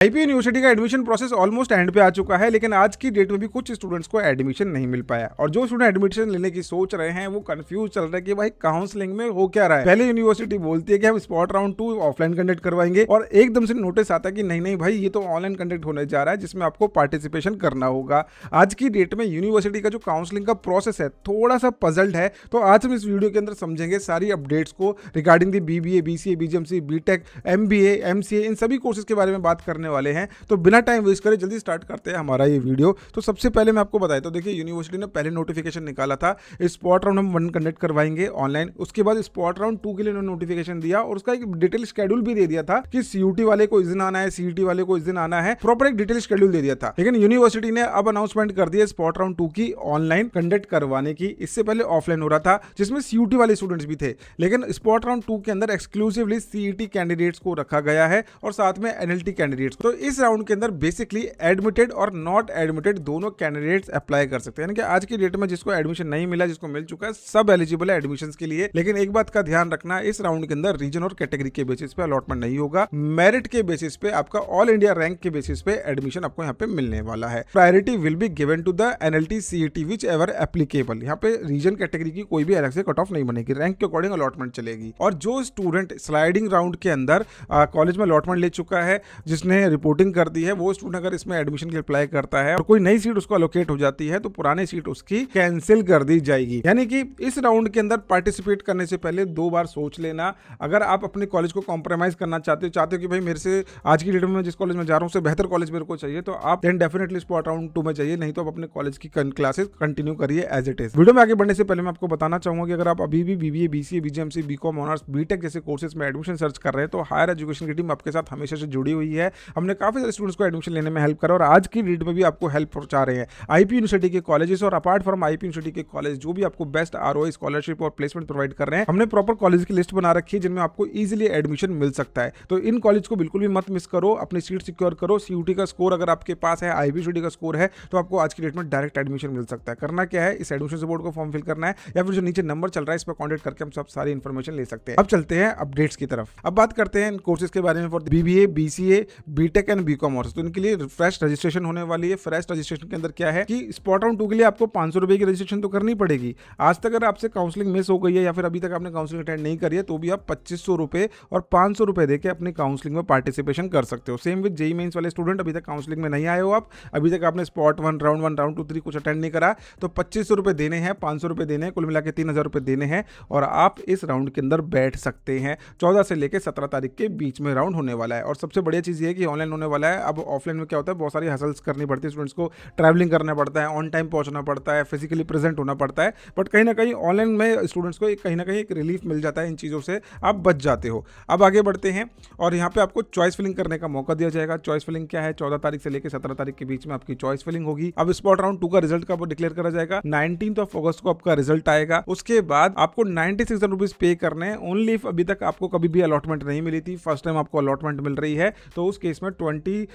IP university का admission process almost and पे आ चुका है, लेकिन आज की डेट में भी कुछ स्टूडेंट्स को एडमिशन नहीं मिल पाया और जो स्टूडेंट एडमिशन लेने की सोच रहे हैं वो कंफ्यूज चल रहे हैं कि भाई काउंसलिंग में हो क्या रहा है। पहले यूनिवर्सिटी बोलती है कि हम स्पॉट राउंड 2 ऑफलाइन कंडक्ट करवाएंगे और एकदम से नोटिस आता है कि नहीं नहीं भाई ये तो ऑनलाइन कंडक्ट होने जा रहा है जिसमें आपको पार्टिसिपेशन करना होगा। आज की डेट में यूनिवर्सिटी का जो काउंसलिंग का प्रोसेस है थोड़ा सा पजल्ड है, तो आज हम इस वीडियो के अंदर समझेंगे सारी अपडेट्स को regarding the BBA, BCA, BJMC, BTech, MBA, MCA, इन सभी कोर्सेज के बारे में बात करने वाले हैं। तो बिना टाइम वेस्ट करे जल्दी स्टार्ट करते हैं हमारा ये वीडियो। तो सबसे पहले मैं आपको बताया तो देखिए यूनिवर्सिटी ने पहले नोटिफिकेशन निकाला था स्पॉट राउंड हम 1 कंडक्ट करवाएंगे ऑनलाइन, उसके बाद स्पॉट राउंड 2 के लिए उन्होंने नोटिफिकेशन दिया और उसका एक डिटेल शेड्यूल भी दे दिया था कि सीयूटी वाले को इस दिन आना है, सीईटी वाले को इस दिन आना है, प्रॉपर एक डिटेल शेड्यूल दे दिया था। लेकिन यूनिवर्सिटी ने अब अनाउंसमेंट कर दिया स्पॉट राउंड 2 की ऑनलाइन कंडक्ट करवाने की। इससे पहले ऑफलाइन हो रहा था जिसमें सीयूटी वाले स्टूडेंट्स भी थे, लेकिन स्पॉट राउंड 2 के अंदर एक्सक्लूसिवली सीईटी कैंडिडेट्स को रखा गया है और साथ में एनएलटी कैंडिडेट्स। तो इस राउंड के अंदर बेसिकली एडमिटेड और नॉट एडमिटेड दोनों कैंडिडेट्स अप्लाई कर सकते हैं। यानी कि आज की डेट में जिसको एडमिशन नहीं मिला, जिसको मिल चुका है, सब एलिजिबल है एडमिशंस के लिए। लेकिन एक बात का ध्यान रखना, इस राउंड के अंदर रीजन और कैटेगरी के बेसिस पे अलॉटमेंट नहीं होगा, मेरिट के बेसिस पे आपका ऑल इंडिया रैंक के बेसिस पे एडमिशन आपको यहाँ पे मिलने वाला है। Priority will be given to the NLT CET whichever applicable. यहाँ पे रीजन कैटेगरी की कोई भी अलग से कट ऑफ नहीं बनेगी, रैंक के अकॉर्डिंग अलॉटमेंट चलेगी। और जो स्टूडेंट स्लाइडिंग राउंड के अंदर कॉलेज में अलॉटमेंट ले चुका है, जिसने रिपोर्टिंग कर दी है, वो स्टूडेंट अगर इसमें एडमिशन के लिए अप्लाई करता है और कोई नई सीट उसको अलोकेट हो जाती है तो पुरानी सीट उसकी कैंसिल कर दी जाएगी। यानी कि इस राउंड के अंदर पार्टिसिपेट करने से पहले 2 बार सोच लेना। अगर आप अपने कॉलेज को कॉम्प्रोमाइज करना चाहते हो कि भाई मेरे से आज की डेट में जिस कॉलेज में जा रहा हूं उससे बेहतर कॉलेज मेरे को चाहिए, तो आप देन डेफिनेटली स्पॉट राउंड 2 में चाहिए, नहीं तो आप अपने कॉलेज की क्लासेस कंटिन्यू करिए एज इट इज। वीडियो में आगे बढ़ने से पहले मैं आपको बताना चाहूंगा कि अगर आप अभी भी BBA, BCA, BJMC, BCom honours, BTech जैसे कोर्सेज में एडमिशन सर्च कर रहे हैं तो हायर एजुकेशन की टीम आपके साथ हमेशा से जुड़ी हुई है। हमने काफी सारे स्टूडेंट्स को एडमिशन लेने में हेल्प करा और आज की डेट में भी आपको हेल्प पहुंचा रहे हैं आईपी यूनिवर्सिटी के कॉलेजेस। और अपार्ट फ्रॉम आईपी यूनिवर्सिटी के कॉलेज जो भी आपको बेस्ट आरओआई, स्कॉलरशिप और प्लेसमेंट प्रोवाइड कर रहे हैं, हमने प्रॉपर कॉलेज की लिस्ट बना रखी है जिनमें आपको इजीली एडमिशन मिल सकता है। तो इन कॉलेज को बिल्कुल भी मत मिस करो, अपनी सीट सिक्योर करो। सीयूटी का स्कोर अगर आपके पास है, आईपी यूनिवर्सिटी का स्कोर है, तो आपको आज की डेट में डायरेक्ट एडमिशन मिल सकता है। करना क्या है, इस एडमिशन सपोर्ट को फॉर्म फिल करना है या फिर जो नीचे नंबर चल रहा है इस पर कॉन्टेक्ट करके हम सब सारी इन्फॉर्मेशन ले सकते हैं। अब चलते हैं अपडेट्स की तरफ। अब बात करते हैं इन कोर्सेज के बारे में for BBA, BCA, BTech and BCom honours. तो इनके लिए फ्रेश रजिस्ट्रेशन होने वाली है। फ्रेश रजिस्ट्रेशन के अंदर क्या है कि स्पॉट राउंड 2 के लिए आपको 500 रुपए की रजिस्ट्रेशन तो करनी पड़ेगी। आज तक अगर आपसे काउंसलिंग मिस हो गई है या फिर अभी तक आपने काउंसलिंग अटेंड नहीं करी है तो भी आप 2500 रुपए और 500 रुपए देके अपनी काउंसलिंग में पार्टिसिपेशन कर सकते हो। सेम विद जेईई मेंस वाले स्टूडेंट, अभी तक काउंसलिंग में नहीं आए हो आप, अभी तक आपने स्पॉट 1, राउंड 2, 3 कुछ अटेंड नहीं करा, तो 2500 रुपए देने हैं, 500 रुपए देने हैं, कुल मिला के 3000 रुपए देने हैं और आप इस राउंड के अंदर बैठ सकते हैं। 14 से लेकर 17 तारीख के बीच में राउंड होने वाला है। और सबसे बढ़िया चीज ये है कि ऑनलाइन होने वाला है। अब ऑफलाइन में क्या होता है, बहुत सारी हसल्स करनी पड़ती है, स्टूडेंट्स को ट्रैवलिंग करना पड़ता है, ऑन टाइम पहुंचना पड़ता है, फिजिकली प्रेजेंट होना पड़ता है, बट कहीं ना कहीं ऑनलाइन में स्टूडेंट्स को कहीं ना कहीं एक रिलीफ मिल जाता है, इन चीज़ों से आप बच जाते हो। अब आगे बढ़ते हैं और यहाँ पे आपको चॉइस फिलिंग करने का मौका दिया जाएगा। चॉइस फिलिंग क्या है, 14 तारीख से लेकर 17 तारीख के बीच में आपकी चॉइस फिलिंग होगी। अब स्पॉट राउंड 2 का रिजल्ट कब डिक्लेयर करा जाएगा, 19 अगस्त को आपका रिजल्ट आएगा। उसके बाद आपको 96 रुपीज पे करने हैं ओनली इफ अभी तक आपको कभी भी अलॉटमेंट नहीं मिली थी, फर्स्ट टाइम आपको अलॉटमेंट मिल रही है, तो उस केस में 20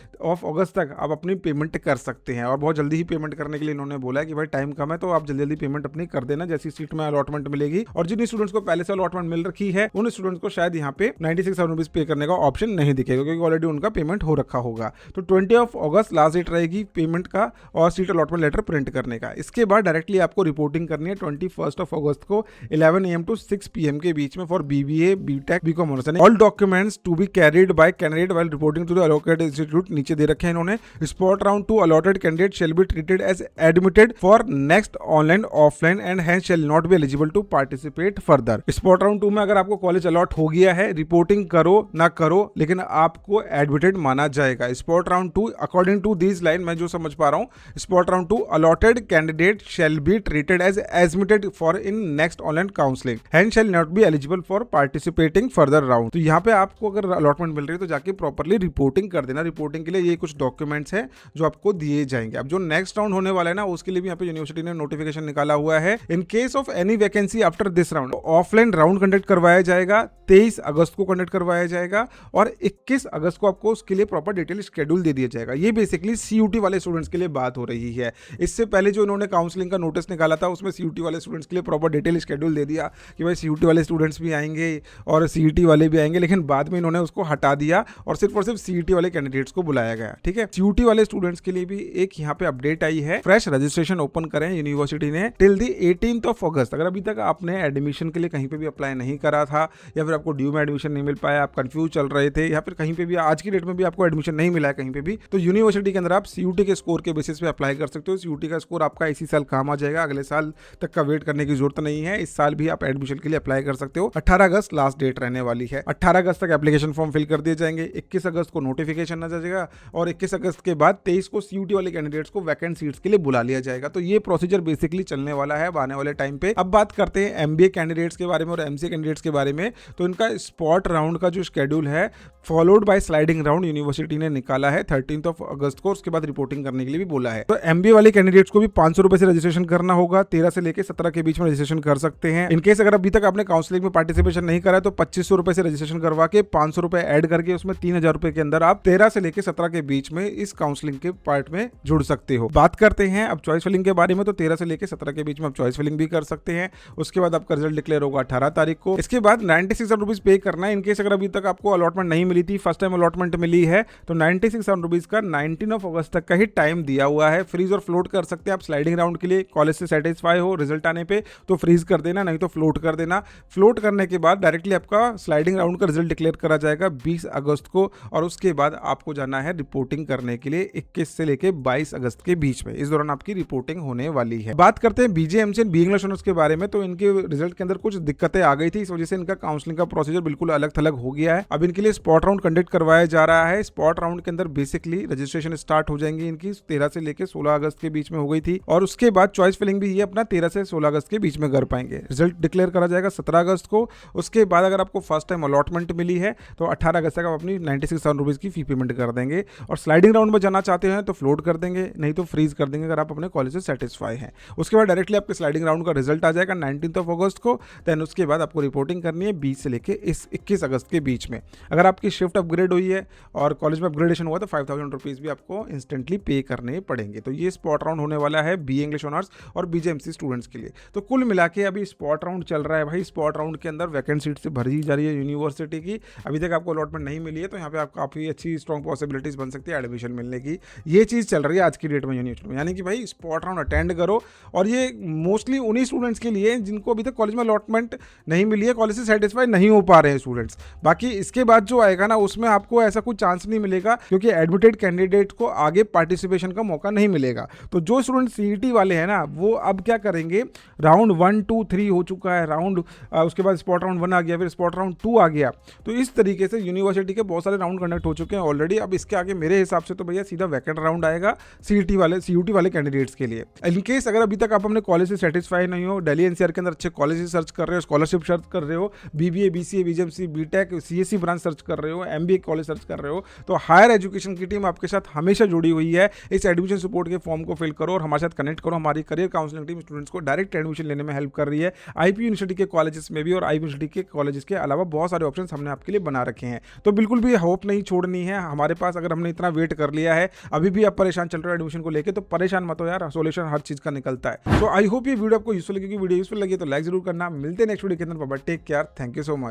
अगस्त तक आप अपनी पेमेंट कर सकते हैं। और बहुत जल्दी ही पेमेंट करने के लिए इन्होंने बोला है कि भाई टाइम कम है तो आप जल्दी जल्दी पेमेंट अपनी कर देना जैसी सीट में अलॉटमेंट मिलेगी। और जिन स्टूडेंट्स को पहले से अलॉटमेंट मिल रखी है उन स्टूडेंट्स को शायद यहाँ पे 96 रुपीज पे करने का ऑप्शन नहीं दिखेगा क्योंकि ऑलरेडी उनका पेमेंट हो रखा होगा। तो 20 अगस्त लास्ट डेट रहेगी पेमेंट का और सीट अलॉटमेंट लेटर प्रिंट करने का। इसके बाद डायरेक्टली आपको रिपोर्टिंग करनी है 21 अगस्त को 11 AM to 6 PM के बीच में for BBA, BTech, BCom honours. All documents to be carried by candidate while reporting to the allocated institute नीचे दे रखे हैं इन्होंने। Spot round 2 allotted candidate shall be treated as admitted for next online, offline and hence shall not be eligible to participate further. Spot round 2 में अगर आपको college allot हो गया है, रिपोर्टिंग करो ना करो, लेकिन आपको एडमिटेड माना जाएगा। Spot round 2 according to this line मैं जो समझ पा रहा हूँ, spot round 2 allotted candidate shall be treated as admitted for in next online counselling hence shall not be eligible for participating further round. तो यहाँ पे आपको अगर अलॉटमेंट मिल रही है तो जाके प्रॉपर्ली रिपोर्टिंग कर देना। रिपोर्टिंग के लिए ये कुछ डॉक्यूमेंट्स हैं जो आपको दिए जाएंगे। अब जो नेक्स्ट राउंड होने वाला है ना उसके लिए भी यहाँ पे यूनिवर्सिटी ने नोटिफिकेशन निकाला हुआ है। In case of any vacancy after this round offline round conduct करवाया जाएगा, 23 अगस्त को कंडक्ट करवाया जाएगा और 21 अगस्त को आपको उसके लिए प्रॉपर डिटेल शेड्यूल दे दिया जाएगा। ये बेसिकली सीयूटी वाले स्टूडेंट्स के लिए बात हो रही है। इससे पहले जो इन्होंने काउंसलिंग का नोटिस निकाला था उसमें सीयूटी वाले स्टूडेंट्स के लिए प्रॉपर डिटेल शेड्यूल दे दिया कि भाई सीयूटी वाले स्टूडेंट्स भी आएंगे और सीईटी वाले भी आएंगे, लेकिन बाद में इन्होंने उसको हटा दिया और सिर्फ सीईटी वाले कैंडिडेट्स को बुलाया गया। ठीक है, सीयूटी वाले स्टूडेंट्स के लिए भी एक यहाँ पे अपडेट आई है, फ्रेश रजिस्ट्रेशन ओपन करें यूनिवर्सिटी ने टिल दी 18 अगस्त। अगर अभी तक आपने एडमिशन के लिए कहीं पे भी अप्लाई नहीं करा था या फिर आपको ड्यू में एडमिशन नहीं मिल पाया, आप कंफ्यूज चल रहे थे या फिर कहीं पे भी आज की डेट में भी आपको एडमिशन नहीं मिला है कहीं पे भी, तो यूनिवर्सिटी के अंदर आप सीयूटी के स्कोर के बेसिस पे अप्लाई कर सकते हो। सीयूटी का स्कोर आपका इसी साल काम आ जाएगा, अगले साल तक का वेट करने की जरूरत नहीं है। इस साल भी आप एडमिशन के लिए अप्लाई कर सकते हो। 18 अगस्त लास्ट डेट रहने वाली है। 18 अगस्त तक एप्लीकेशन फॉर्म फिल कर दिए जाएंगे, 21 अगस्त को नोटिफिकेशन आ जाएगा और 21 अगस्त के बाद 23 को सीयूटी वाले कैंडिडेट्स को वैकेंट सीट्स के लिए बुला लिया जाएगा। तो ये प्रोसीजर बेसिकली चलने वाला है आने वाले टाइम पे। अब बात करते हैं एमबीए कैंडिडेट्स के बारे में और एमसीए कैंडिडेट्स के बारे में। तो इनका स्पॉट राउंड का जो शेड्यूल है followed by sliding round university ने निकाला है 13 अगस्त को। उसके बाद रिपोर्टिंग करने के लिए भी बोला है। तो एमबीए वाले कैंडिडेट्स को भी 500 रुपए से रजिस्ट्रेशन करना होगा। 13 से लेकर 17 के बीच में रजिस्ट्रेशन कर सकते हैं। इनकेस अगर अभी तक आपने काउंसलिंग में पार्टिसिपेशन नहीं करा है तो 2500 रुपए से रजिस्ट्रेशन करवा के 500 रुपए ऐड करके उसमें 3000 रुपए के अंदर आप 13 से लेकर 17 के बीच में इस काउंसलिंग के पार्ट में जुड़ सकते हो। बात करते हैं अब चॉइस फिलिंग के बारे में। तो 13 से लेकर 17 के बीच में आप चॉइस फिलिंग भी कर सकते हैं। उसके बाद आपका रिजल्ट डिक्लेयर होगा 18 तारीख को। इसके बाद 96,000 रुपीज पे करना है। इनकेस अगर अभी तक आपको अलॉटमेंट नहीं मिली थी, फर्स्ट टाइम अलॉटमेंट मिली है, तो 96,000 रुपीज का 19 अगस्त तक का ही टाइम दिया हुआ है। फ्रीज और फ्लोट कर सकते हैं आप स्लाइडिंग राउंड के लिए। कॉलेज से सेटिस्फाई हो रिजल्ट आने पे तो फ्रीज कर देना, नहीं तो फ्लोट कर देना। फ्लोट करने के बाद डायरेक्टली आपका स्लाइडिंग राउंड का रिजल्ट डिक्लेयर करा जाएगा 20 अगस्त को और उसके बाद आपको जाना है रिपोर्टिंग करने के लिए 21 से लेकर 22 अगस्त के बीच में। इस दौरान आपकी रिपोर्टिंग होने वाली है। बात करते हैं BJMC and B English honours के बारे में। तो इनके रिजल्ट के अंदर कुछ दिक्कतें आ गई थी, इस वजह से इनका काउंसलिंग का प्रोसीजर बिल्कुल अलग थलग हो गया है। अब इनके लिए स्पॉट राउंड कंडक्ट करवाया जा रहा है। स्पॉट राउंड के अंदर बेसिकली रजिस्ट्रेशन स्टार्ट हो जाएंगी इनकी 13 से लेकर 16 अगस्त के बीच में हो गई थी और उसके बाद चॉइस फिलिंग भी ये अपना 13 से 16 अगस्त के बीच में कर पाएंगे। रिजल्ट डिक्लेयर करा जाएगा 17 अगस्त को। उसके बाद अगर आपको फर्स्ट टाइम अलॉटमेंट मिली है तो 18 अगस्त तक आप अपनी 96,000 रुपीज की फी पेमेंट कर देंगे और स्लाइडिंग राउंड में जाना चाहते हैं तो फ्लोट कर देंगे, नहीं तो फ्रीज कर देंगे अगर आप अपने कॉलेज से सेटिस्फाई हैं। उसके बाद डायरेक्टली आपके स्लाइडिंग राउंड का रिजल्ट आ जाएगा 19 अगस्त को। देन उसके बाद आपको रिपोर्टिंग करनी है 20 से लेकर 21 अगस्त के बीच में। अगर आपकी शिफ्ट अपग्रेड हुई है और कॉलेज में अपग्रेडेशन हुआ तो 5,000 रुपीज भी आपको इंस्टेंटली पे करने पड़ेंगे। तो ये स्पॉट राउंड होने वाला है बी इंग्लिश ऑनर्स और बीजेएमसी स्टूडेंट्स के लिए। तो कुल मिला के अभी स्पॉट राउंड चल रहा है भाई। स्पॉट राउंड के अंदर वैकेंट सीट से भरी जा रही है यूनिवर्सिटी की। अभी तक आपको अलॉटमेंट नहीं मिली है तो यहाँ पे आपको काफ़ी अच्छी स्ट्रॉन्ग पॉसिबिलिटीज बन सकती है एडमिशन मिलने की। ये चीज़ चल रही है आज की डेट में यूनिवर्सिटी में, यानी कि भाई स्पॉट राउंड अटेंड करो। और ये मोस्टली उन्हीं स्टूडेंट्स के लिए जिनको अभी तक कॉलेज में अलॉटमेंट नहीं मिली है, कॉलेज से सेटिस्फाई नहीं हो पा रहे हैं स्टूडेंट्स। बाकी इसके बाद जो आएगा ना उसमें आपको ऐसा कुछ चांस नहीं मिलेगा क्योंकि एडमिटेड कैंडिडेट को आगे पार्टिसिपेशन का मौका नहीं मिलेगा। तो जो स्टूडेंट सीईटी वाले हैं ना वो अब क्या करेंगे, राउंड 1, 2, 3 हो चुका है राउंड, उसके बाद स्पॉट राउंड 1 आ गया, फिर स्पॉट राउंड 2 आ गया। तो इस तरीके से यूनिवर्सिटी के बहुत सारे राउंड कंडक्ट हो चुके हैं ऑलरेडी। अब इसके आगे मेरे हिसाब से तो भैया सीधा वैकेंट राउंड आएगा सीईटी वाले कैंडिडेट्स के लिए। इनकेस अगर अभी तक आप अपने कॉलेज से सेटिस्फाई नहीं हो, दिल्ली एनसीआर के अंदर अच्छे कॉलेज सर्च कर रहे हो, स्कॉलरशिप सर्च कर रहे हो, BBA, BCA, BJMC, BTech, CSC branch search कर रहे हो, एमबीए कॉलेज सर्च कर रहे हो, तो हायर एजुकेशन की टीम आपके साथ हमेशा जुड़ी हुई है। इस एडमिशन सपोर्ट के फॉर्म को फिल करो और हमारे साथ कनेक्ट करो। हमारी करियर काउंसलिंग टीम स्टूडेंट्स को डायरेक्ट एडमिशन लेने में हेल्प कर रही है आईपी यूनिवर्सिटी के कॉलेजेस में भी और आईपी यूनिवर्सिटी के कॉलेजेस के अलावा बहुत सारे ऑप्शंस हमने आपके लिए बना रखे हैं। तो बिल्कुल भी होप नहीं छोड़नी है हमारे पास। अगर हमने इतना वेट कर लिया है, अभी भी आप परेशान चल रहे हो एडमिशन को लेकर, तो परेशान मत हो यार, सोल्यूशन हर चीज का निकलता है। तो आई होप ये वीडियो आपको यूजफुल लगी। वीडियो यूजफुल लगी तो लाइक जरूर करना। मिलते हैं नेक्स्ट वीडियो के अंदर। Take care, thank you so much.